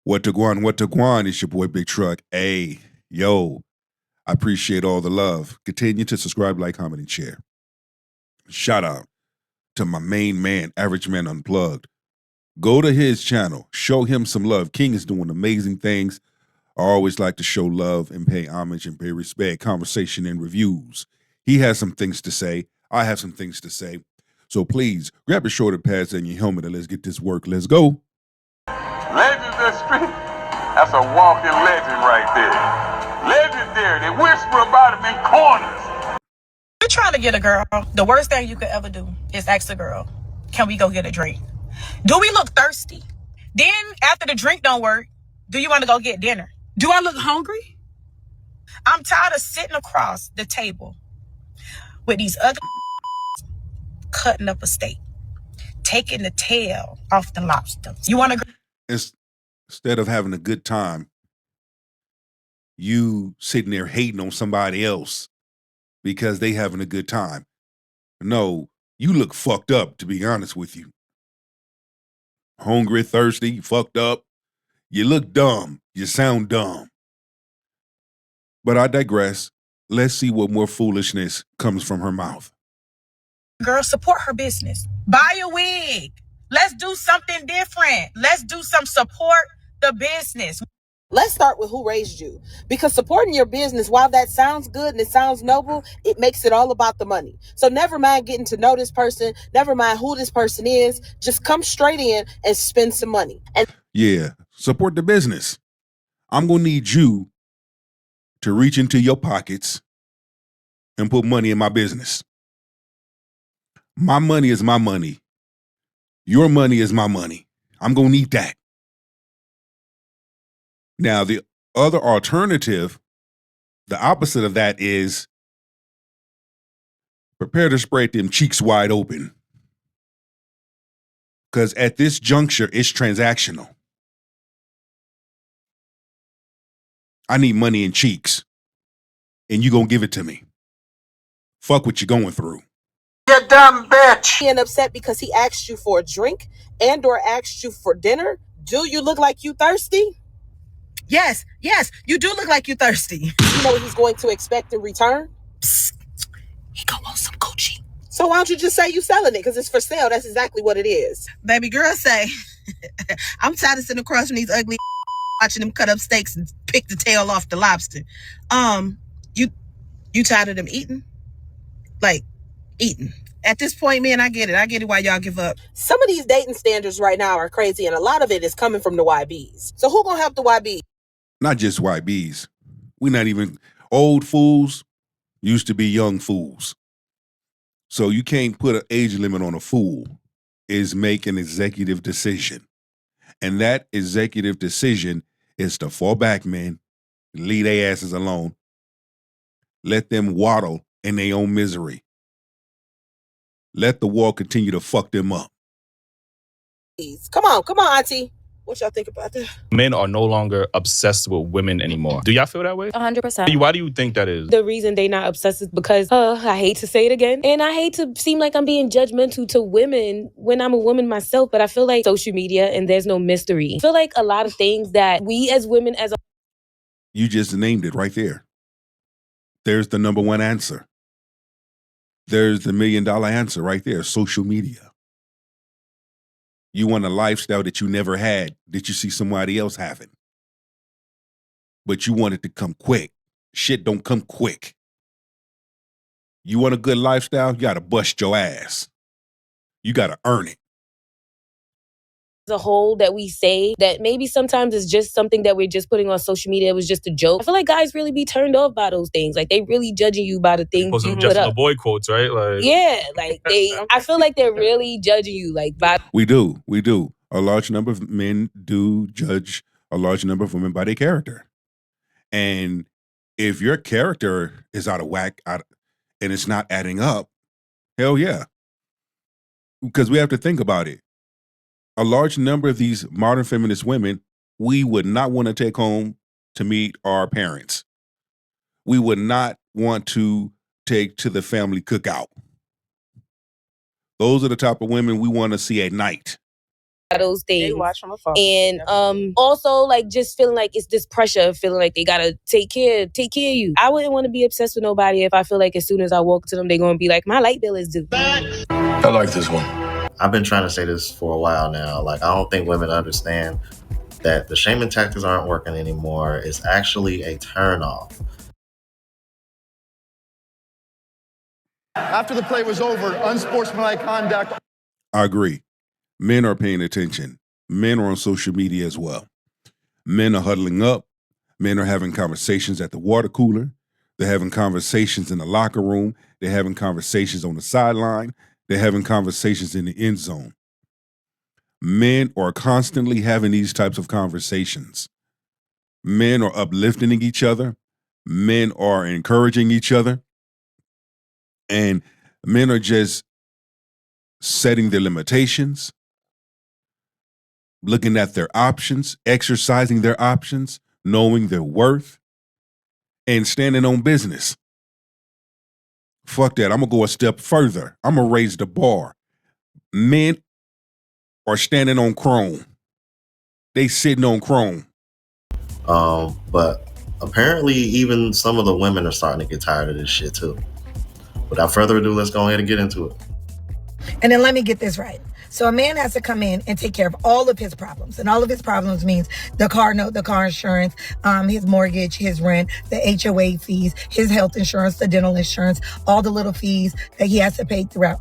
What to guan? It's your boy Big Truck. Hey, yo, I appreciate all the love. Continue to subscribe, like, comment, and share. Shout out to my main man, Average Man Unplugged. Go to his channel, show him some love. King is doing amazing things. I always like to show love and pay homage and pay respect, conversation and reviews. He has some things to say. I have some things to say. So please grab your shoulder pads and your helmet and let's get this work. Let's go. Legends of the street. That's a walking legend right there. Legendary. They whisper about him in corners. You're trying to get a girl. The worst thing you could ever do is ask a girl, can we go get a drink? Do we look thirsty? Then after the drink don't work, do you want to go get dinner? Do I look hungry? I'm tired of sitting across the table with these other cutting up a steak, taking the tail off the lobster. You want to? Instead of having a good time, you sitting there hating on somebody else because they having a good time. No, you look fucked up, to be honest with you. Hungry, thirsty, fucked up. You look dumb. You sound dumb. But I digress. Let's see what more foolishness comes from her mouth. Girl, support her business. Buy a wig. Let's do something different. Let's do some support the business. Let's start with who raised you. Because supporting your business, while that sounds good and it sounds noble, it makes it all about the money. So never mind getting to know this person. Never mind who this person is. Just come straight in and spend some money. And yeah, support the business. I'm going to need you to reach into your pockets and put money in my business. My money is my money. Your money is my money. I'm going to need that. Now, the other alternative, the opposite of that is prepare to spread them cheeks wide open. Because at this juncture, it's transactional. I need money in cheeks. And you going to give it to me. Fuck what you're going through. You dumb bitch. being upset because he asked you for a drink and or asked you for dinner. Do you look like you thirsty? Yes, you do look like you thirsty. You know what he's going to expect in return? Psst. He gonna want some Gucci. So why don't you just say you selling it? Because it's for sale. That's exactly what it is. Baby girl say, I'm tired of sitting across from these ugly watching them cut up steaks and pick the tail off the lobster. You tired of them eating? Like, eating. At this point, man, I get it why y'all give up. Some of these dating standards right now are crazy, and a lot of it is coming from the YBs. So who gonna help the YBs? Not just YBs. We're not even old fools used to be young fools. So you can't put an age limit on a fool. Is make an executive decision. And that executive decision is to fall back, man. Leave their asses alone. Let them waddle in their own misery. Let the war continue to fuck them up. Come on, auntie. What y'all think about that? Men are no longer obsessed with women anymore. Do y'all feel that way? 100%. Why do you think that is? The reason they not obsessed is because, I hate to say it again, and I hate to seem like I'm being judgmental to women when I'm a woman myself, but I feel like social media and there's no mystery. I feel like a lot of things that we as women as a... You just named it right there. There's the number one answer. There's the $1 million answer right there, social media. You want a lifestyle that you never had, that you see somebody else having. But you want it to come quick. Shit don't come quick. You want a good lifestyle, you gotta bust your ass. You gotta earn it. as a whole that we say that maybe sometimes it's just something that we're just putting on social media. It was just a joke. I feel like guys really be turned off by those things. Like, they really judging you by the things you put Just up. the boy quotes, right? Like, yeah, like I feel like they're really judging you, like, by... We do. A large number of men do judge a large number of women by their character. And if your character is out of whack and it's not adding up, hell yeah. Because we have to think about it. A large number of these modern feminist women, we would not want to take home to meet our parents. We would not want to take to the family cookout. Those are the type of women we want to see at night. those things. They watch from afar. And also like just feeling like it's this pressure of feeling like they gotta take care of you. I wouldn't want to be obsessed with nobody if I feel like as soon as I walk to them, they're gonna be like, my light bill is due. I like this one. I've been trying to say this for a while now. Like, I don't think women understand that the shaming tactics aren't working anymore. It's actually a turnoff. After the play was over, unsportsmanlike conduct. I agree. Men are paying attention. Men are on social media as well. Men are huddling up. Men are having conversations at the water cooler. They're having conversations in the locker room. They're having conversations on the sideline. They're having conversations in the end zone. Men are constantly having these types of conversations. Men are uplifting each other. Men are encouraging each other. And men are just setting their limitations, looking at their options, exercising their options, knowing their worth, and standing on business. Fuck that. I'm going to go a step further. I'm going to raise the bar. Men are standing on chrome. They sitting on chrome. But apparently even some of the women are starting to get tired of this shit too. Without further ado, let's go ahead and get into it. And then let me get this right. So a man has to come in and take care of all of his problems. And all of his problems means the car note, the car insurance, his mortgage, his rent, the HOA fees, his health insurance, the dental insurance, all the little fees that he has to pay throughout,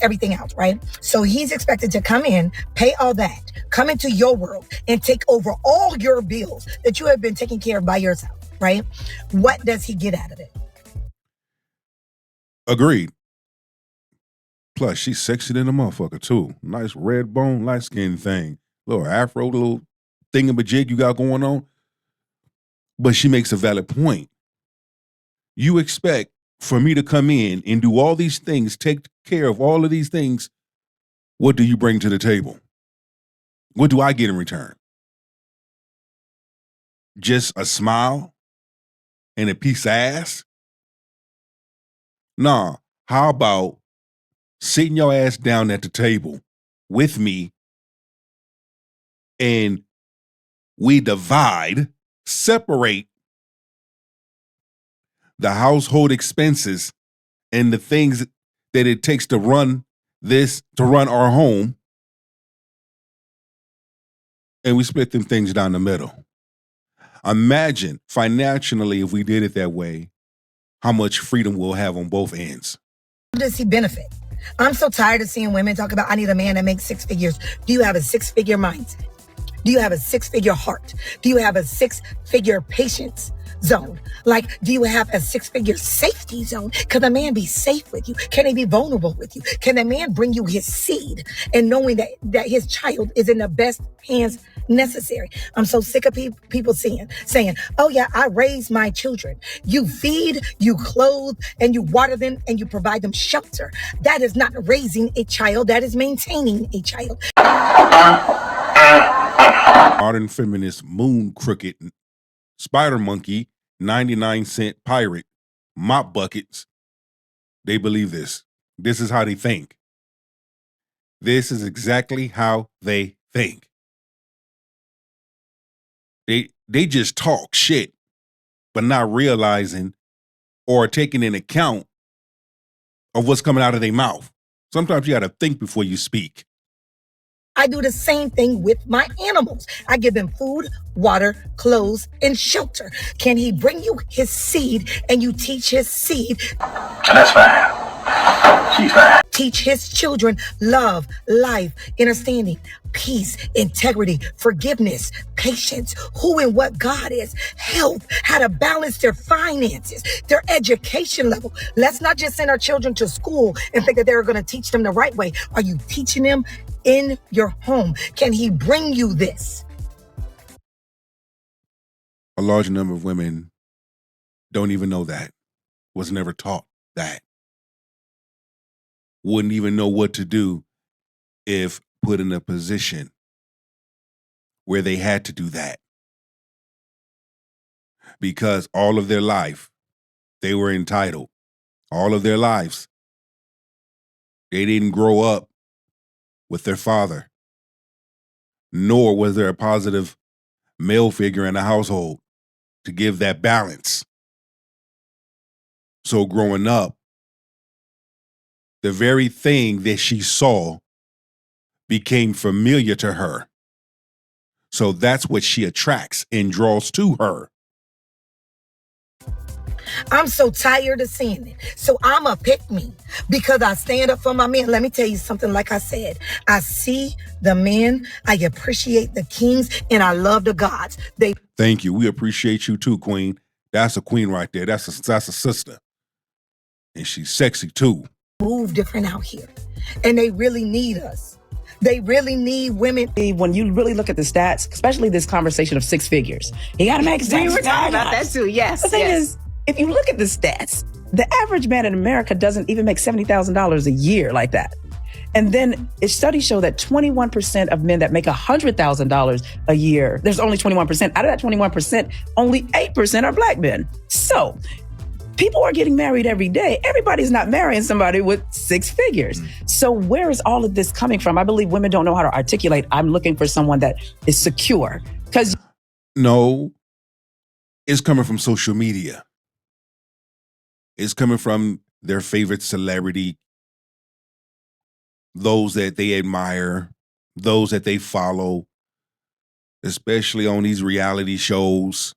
everything else, right? So he's expected to come in, pay all that, come into your world and take over all your bills that you have been taking care of by yourself, right? What does he get out of it? Agreed. Plus, she's sexy than a motherfucker, too. Nice red bone, light skin thing. Little afro, little thingamajig you got going on. But she makes a valid point. You expect for me to come in and do all these things, take care of all of these things. What do you bring to the table? What do I get in return? Just a smile and a piece of ass? Nah, how about sitting your ass down at the table with me and we divide, separate the household expenses and the things that it takes to run our home, and we split them things down the middle. Imagine financially, if we did it that way, how much freedom we'll have on both ends. How does he benefit? I'm so tired of seeing women talk about, I need a man that makes 6 figures. Do you have a 6-figure mindset? Do you have a 6-figure heart? Do you have a 6-figure patience zone? Like, do you have a 6-figure safety zone? Can a man be safe with you? Can he be vulnerable with you? Can a man bring you his seed and knowing that his child is in the best hands necessary? I'm so sick of people saying, oh yeah, I raise my children. You feed, you clothe, and you water them, and you provide them shelter. That is not raising a child. That is maintaining a child. Modern feminist moon crooked, spider monkey, 99-cent pirate, mop buckets. They believe this. This is how they think. This is exactly how they think. They just talk shit, but not realizing or taking into account of what's coming out of their mouth. Sometimes you got to think before you speak. I do the same thing with my animals. I give them food, water, clothes, and shelter. Can he bring you his seed and you teach his seed? That's fine. She's fine. Teach his children love, life, understanding, peace, integrity, forgiveness, patience, who and what God is, health, how to balance their finances, their education level. Let's not just send our children to school and think that they're going to teach them the right way. Are you teaching them in your home? Can he bring you this? A large number of women don't even know that, was never taught that, wouldn't even know what to do if put in a position where they had to do that. Because all of their life, they were entitled. All of their lives, they didn't grow up with their father. nor was there a positive male figure in the household to give that balance. So growing up, the very thing that she saw became familiar to her. So that's what she attracts and draws to her. I'm so tired of seeing it. So I'm a pick me because I stand up for my men. Let me tell you something. Like I said, I see the men, I appreciate the kings, and I love the gods. Thank you. We appreciate you too, Queen. That's a queen right there. That's a sister. And she's sexy too. Move different out here. And they really need us. They really need women. When you really look at the stats, especially this conversation of six figures, you got to make sense. We were talking about that too. Yes. The thing is, if you look at the stats, the average man in America doesn't even make $70,000 a year like that. And then studies show that 21% of men that make $100,000 a year, there's only 21%. Out of that 21%, only 8% are black men. So people are getting married every day. Everybody's not marrying somebody with six figures. So where is all of this coming from? I believe women don't know how to articulate, I'm looking for someone that is secure. Because no, it's coming from social media. It's coming from their favorite celebrity, those that they admire, those that they follow, especially on these reality shows.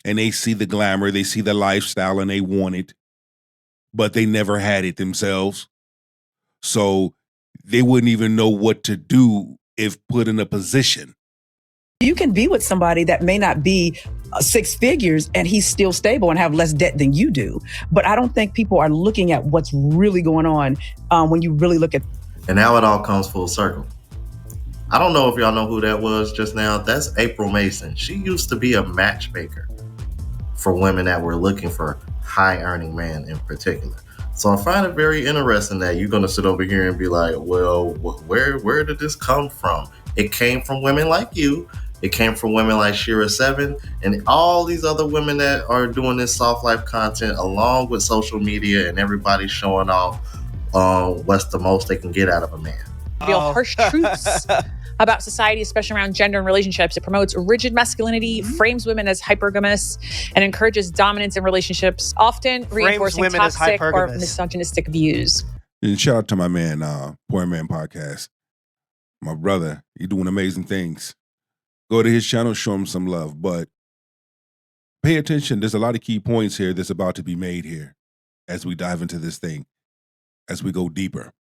And they see the glamour, they see the lifestyle, and they want it, but they never had it themselves. So they wouldn't even know what to do if put in a position. you can be with somebody that may not be six figures and he's still stable and have less debt than you do. But I don't think people are looking at what's really going on when you really look at. And now it all comes full circle. I don't know if y'all know who that was just now. That's April Mason. She used to be a matchmaker for women that were looking for high earning men in particular. So I find it very interesting that you're going to sit over here and be like, well, where did this come from? It came from women like you. It came from women like Shira 7 and all these other women that are doing this soft life content along with social media and everybody showing off what's the most they can get out of a man. Reveal harsh truths about society, especially around gender and relationships. It promotes rigid masculinity, frames women as hypergamous, and encourages dominance in relationships, often reinforcing toxic or misogynistic views. And shout out to my man, Poor Man Podcast. My brother, he's doing amazing things. Go to his channel, show him some love. But pay attention. There's a lot of key points here that's about to be made here as we dive into this thing, as we go deeper.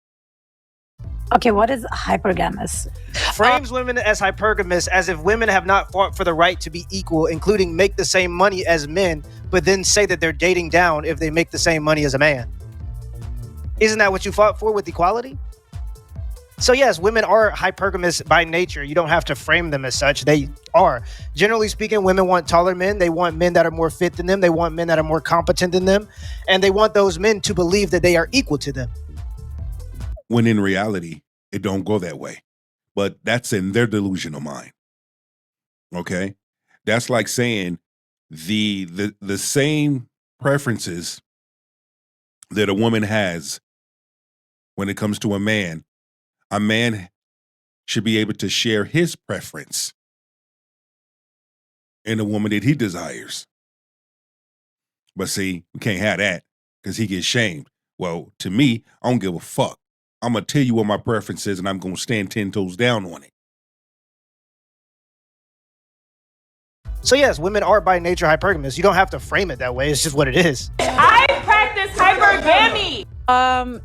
Okay, what is hypergamous? Frames women as hypergamous, as if women have not fought for the right to be equal, including make the same money as men, but then say that they're dating down if they make the same money as a man. Isn't that what you fought for with equality? So yes, women are hypergamous by nature. You don't have to frame them as such. They are. Generally speaking, women want taller men. They want men that are more fit than them. They want men that are more competent than them. And they want those men to believe that they are equal to them. When in reality, it don't go that way. But that's in their delusional mind. Okay? That's like saying the same preferences that a woman has when it comes to a man should be able to share his preference in a woman that he desires. But see, we can't have that because he gets shamed. Well, to me, I don't give a fuck. I'm going to tell you what my preference is and I'm going to stand 10 toes down on it. So yes, women are by nature hypergamous. You don't have to frame it that way. It's just what it is. I practice hypergamy.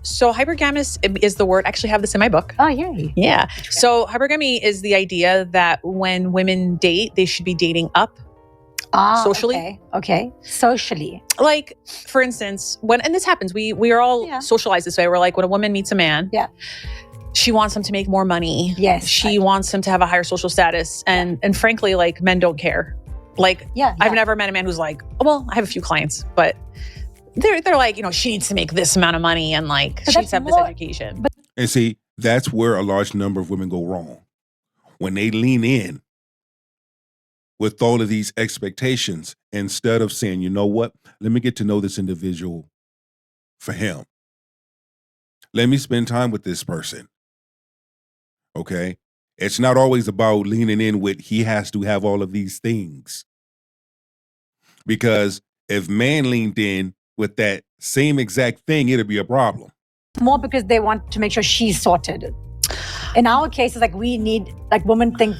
So hypergamous is the word. I actually have this in my book. Oh, yay. Yeah. So hypergamy is the idea that when women date, they should be dating up. Socially. Okay. Socially. Like, for instance, and this happens, we are all socialized this way. We're like, when a woman meets a man, she wants him to make more money. Yes. She wants him to have a higher social status. And frankly, like, men don't care. Like, I've never met a man who's like, well, I have a few clients, but they're like, she needs to make this amount of money and like, she needs to have this education. And see, that's where a large number of women go wrong. When they lean in with all of these expectations, instead of saying, you know what, let me get to know this individual for him. Let me spend time with this person. Okay? It's not always about leaning in with he has to have all of these things. Because if man leaned in with that same exact thing, it'll be a problem. More because they want to make sure she's sorted. In our case, it's like we need, like women think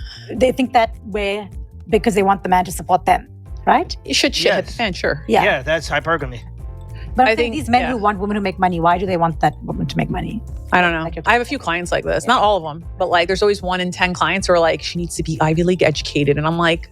that way because they want the man to support them, right? You should shit hit the fan, sure. Yeah, that's hypergamy. But I think these men who want women who make money, why do they want that woman to make money? I don't know. I have a few clients like this. Not all of them, but like there's always 1 in 10 clients who are like, she needs to be Ivy League educated. And I'm like,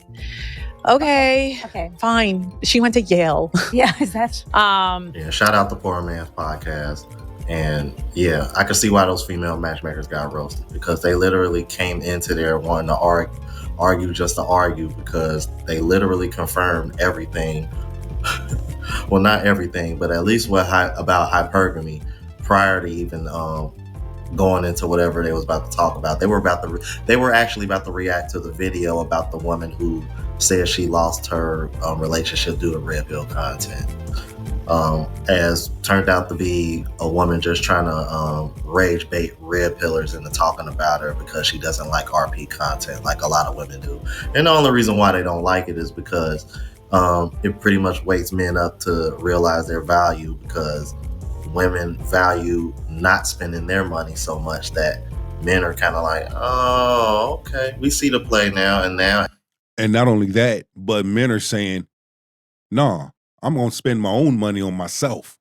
okay, fine. She went to Yale. Yeah, is that? Yeah, shout out the Poor Man's Podcast. And yeah, I could see why those female matchmakers got roasted, because they literally came into there wanting to argue just to argue, because they literally confirmed everything. Well, not everything, but at least about hypergamy prior to even going into whatever they was about to talk about. They were actually about to react to the video about the woman who said she lost her relationship due to red pill content. As turned out to be a woman just trying to rage bait red pillars into talking about her because she doesn't like RP content like a lot of women do. And the only reason why they don't like it is because it pretty much wakes men up to realize their value, because women value not spending their money so much that men are kind of like, oh, okay, we see the play now. And not only that, but men are saying, nah, I'm going to spend my own money on myself.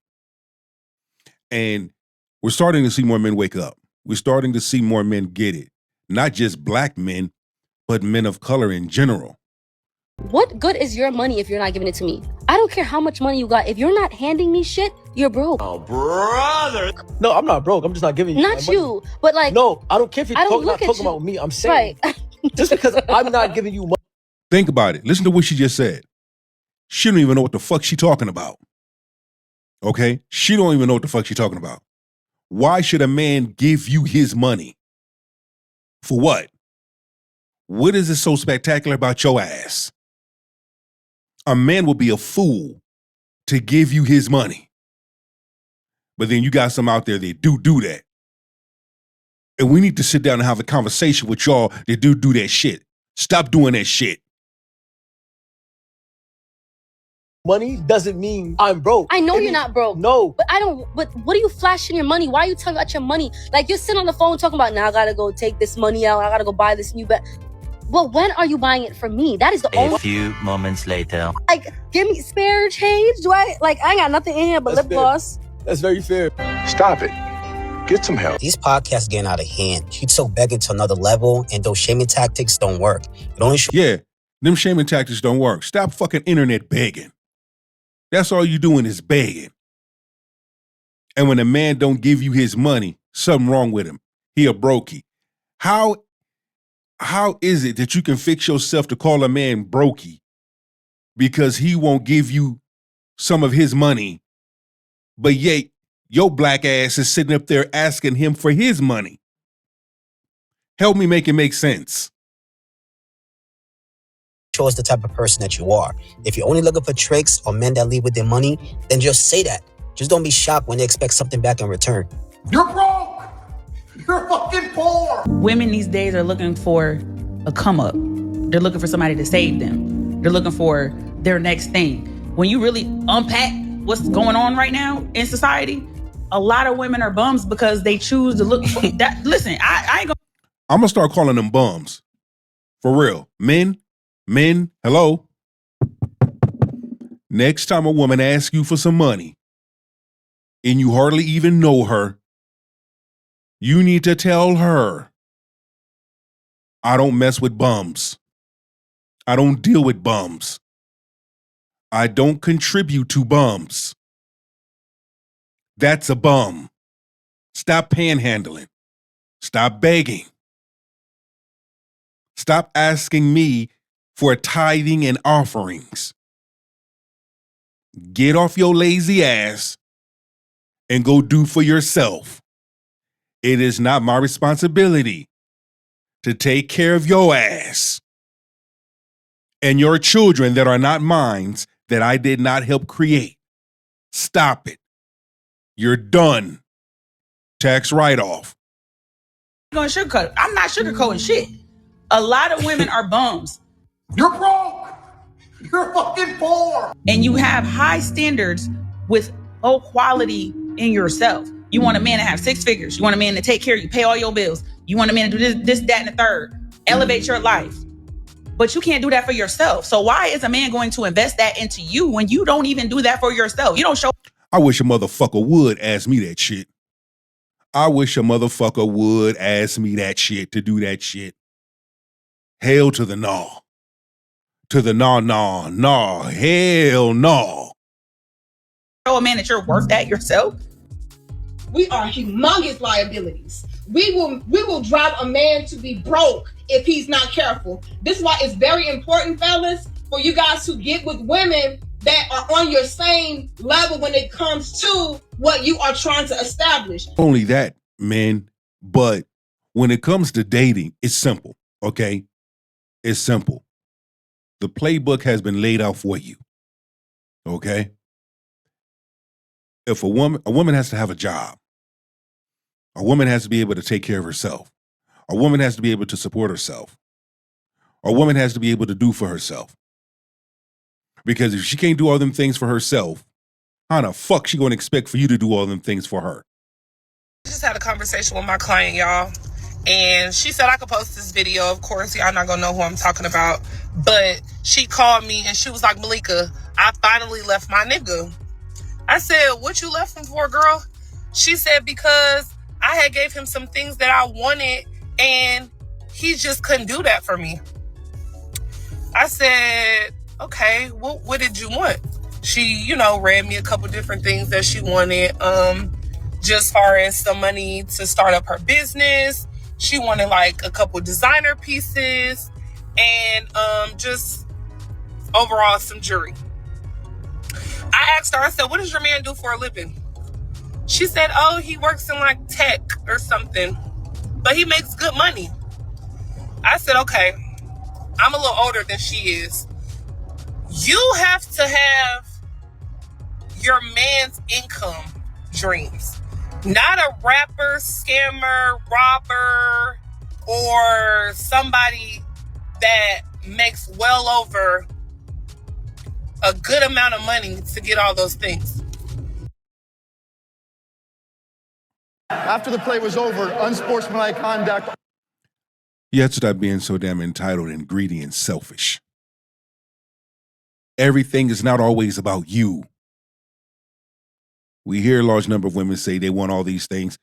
And we're starting to see more men wake up. We're starting to see more men get it. Not just black men, but men of color in general. What good is your money if you're not giving it to me? I don't care how much money you got. If you're not handing me shit, you're broke. Oh, brother. No, I'm not broke. I'm just not giving you Not you, but like... No, I don't care if you're not talking about me. I'm saying, just because I'm not giving you money. Think about it. Listen to what she just said. She don't even know what the fuck she talking about. Okay? She don't even know what the fuck she talking about. Why should a man give you his money? For what? What is it so spectacular about your ass? A man will be a fool to give you his money. But then you got some out there that do that. And we need to sit down and have a conversation with y'all that do that shit. Stop doing that shit. Money doesn't mean I'm broke. I know you're not broke. No. But what are you flashing your money? Why are you telling about your money? Like, you're sitting on the phone talking about, now I gotta go take this money out. I gotta go buy this new bed. Well, when are you buying it from me? That is the only... A few moments later. Like, give me spare change. I ain't got nothing in here but lip gloss. That's very fair. Stop it. Get some help. These podcasts getting out of hand. You took begging to another level, and those shaming tactics don't work. It only yeah, them shaming tactics don't work. Stop fucking internet begging. That's all you doing is begging. And when a man don't give you his money, something wrong with him. He a brokey. How is it that you can fix yourself to call a man brokey because he won't give you some of his money, but yet your black ass is sitting up there asking him for his money? Help me make it make sense. show us the type of person that you are. If you're only looking for tricks or men that lead with their money, then just say that. Just don't be shocked when they expect something back in return. You're broke! You're fucking poor! Women these days are looking for a come up. They're looking for somebody to save them. They're looking for their next thing. When you really unpack what's going on right now in society, a lot of women are bums because they choose to look for that. Listen, I ain't gonna... I'm gonna start calling them bums. For real. Men, hello. Next time a woman asks you for some money and you hardly even know her, you need to tell her, I don't mess with bums. I don't deal with bums. I don't contribute to bums. That's a bum. Stop panhandling. Stop begging. Stop asking me for tithing and offerings. Get off your lazy ass and go do for yourself. It is not my responsibility to take care of your ass and your children that are not mine, that I did not help create. Stop it. You're done. Tax write-off. Going to sugarcoat it. I'm not sugarcoating shit. A lot of women are bums. You're broke. You're fucking poor. And you have high standards with low quality in yourself. You want a man to have 6 figures. You want a man to take care of you, pay all your bills. You want a man to do this, that, and the third. Elevate your life. But you can't do that for yourself. So why is a man going to invest that into you when you don't even do that for yourself? You don't show. I wish a motherfucker would ask me that shit. I wish a motherfucker would ask me that shit to do that shit. Hell to the no. To the no. Hell no. Show a man that you're worth that yourself. We are humongous liabilities. We will drive a man to be broke if he's not careful. This is why it's very important, fellas, for you guys to get with women that are on your same level when it comes to what you are trying to establish. Only that, men, but when it comes to dating, it's simple, okay? It's simple. The playbook has been laid out for you, okay? If a woman has to have a job. A woman has to be able to take care of herself. A woman has to be able to support herself. A woman has to be able to do for herself. Because if she can't do all them things for herself, how the fuck she gonna expect for you to do all them things for her? I just had a conversation with my client, y'all. And she said I could post this video. Of course, y'all not gonna know who I'm talking about. But she called me and she was like, Malika, I finally left my nigga. I said, what you left him for, girl? She said, because I had gave him some things that I wanted and he just couldn't do that for me. I said, okay, what did you want? She, read me a couple different things that she wanted. Just far as some money to start up her business. She wanted like a couple designer pieces and just overall some jewelry. I asked her, I said, what does your man do for a living? She said, oh, he works in like tech or something, but he makes good money. I said, okay, I'm a little older than she is. You have to have your man's income dreams, not a rapper, scammer, robber, or somebody that makes well over a good amount of money to get all those things. After the play was over, unsportsmanlike conduct. You have to stop being so damn entitled and greedy and selfish. Everything is not always about you. We hear a large number of women say they want all these things.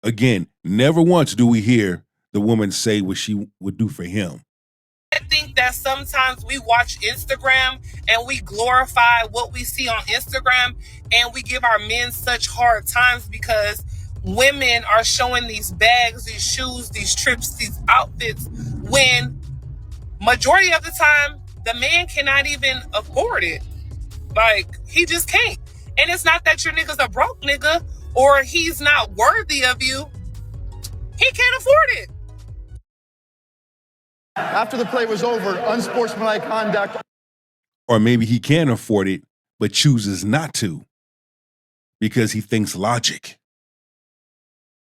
Again, never once do we hear the woman say what she would do for him. I think that sometimes we watch Instagram and we glorify what we see on Instagram and we give our men such hard times because women are showing these bags, these shoes, these trips, these outfits when majority of the time the man cannot even afford it. Like, he just can't. And it's not that your nigga's a broke nigga or he's not worthy of you. He can't afford it. After the play was over, unsportsmanlike conduct. Or maybe he can afford it, but chooses not to because he thinks logic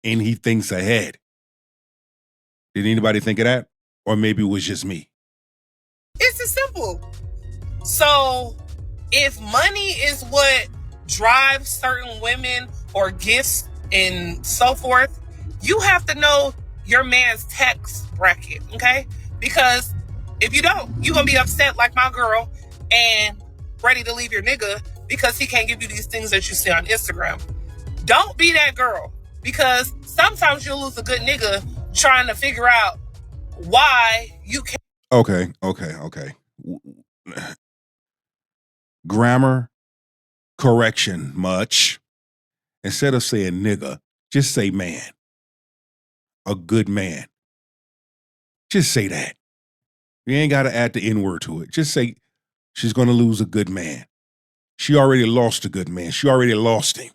and he thinks ahead. Did anybody think of that? Or maybe it was just me. It's as simple. So if money is what drives certain women or gifts and so forth, you have to know your man's tax bracket, okay? Because if you don't, you're going to be upset like my girl and ready to leave your nigga because he can't give you these things that you see on Instagram. Don't be that girl because sometimes you'll lose a good nigga trying to figure out why you can't. Okay. Grammar correction much. Instead of saying nigga, just say man. A good man. Just say that. You ain't got to add the N-word to it. Just say she's going to lose a good man. She already lost a good man. She already lost him.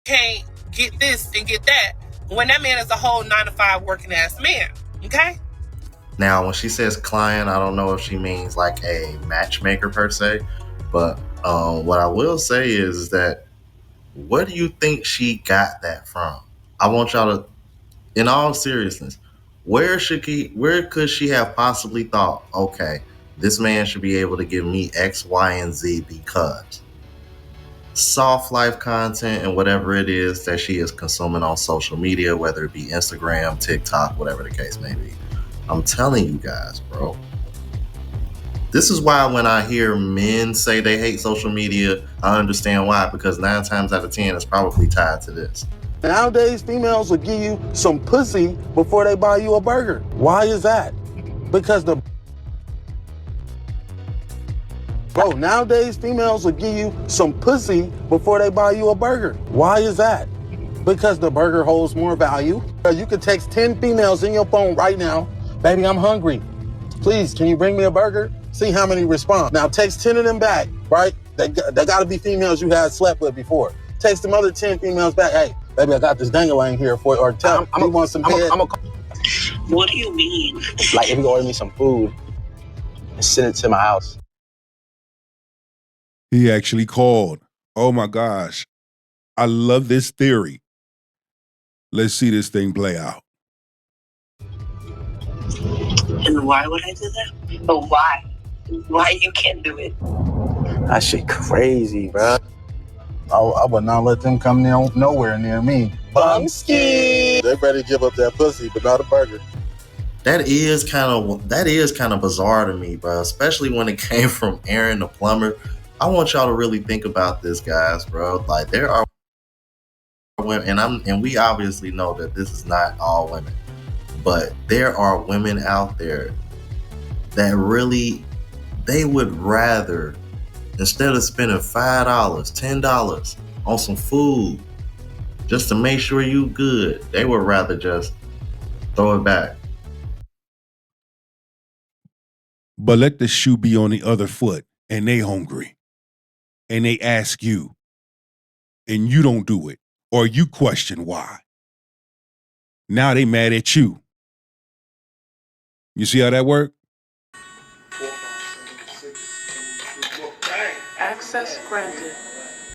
Can't get this and get that when that man is a whole 9-to-5 working ass man. Okay? Now, when she says client, I don't know if she means like a matchmaker per se, but what I will say is that where do you think she got that from? I want y'all to in all seriousness, where could she have possibly thought, okay, this man should be able to give me X, Y, and Z because soft life content and whatever it is that she is consuming on social media, whether it be Instagram, TikTok, whatever the case may be. I'm telling you guys, bro. This is why when I hear men say they hate social media, I understand why, because 9 times out of 10 it's probably tied to this. Nowadays, females will give you some pussy before they buy you a burger. Why is that? Because nowadays, females will give you some pussy before they buy you a burger. Why is that? Because the burger holds more value. You can text 10 females in your phone right now, baby, I'm hungry. Please, can you bring me a burger? See how many respond. Now text 10 of them back, right? They gotta be females you had slept with before. Text them other 10 females back, hey, baby, I got this dangling here for you, or tell them, you want some head? What do you mean? Like if you order me some food and send it to my house. He actually called. Oh my gosh. I love this theory. Let's see this thing play out. And why would I do that? But why? Why you can't do it? That shit crazy, bro. I would not let them come nowhere near me. Bumski! They better give up that pussy, but not a burger. That is kind of bizarre to me, bro. Especially when it came from Aaron the plumber. I want y'all to really think about this, guys, bro. Like there are women, and we obviously know that this is not all women, but there are women out there that really, they would rather, instead of spending $5, $10 on some food just to make sure you good, they would rather just throw it back. But let the shoe be on the other foot and they hungry. And they ask you. And you don't do it. Or you question why. Now they mad at you. You see how that work? Access granted.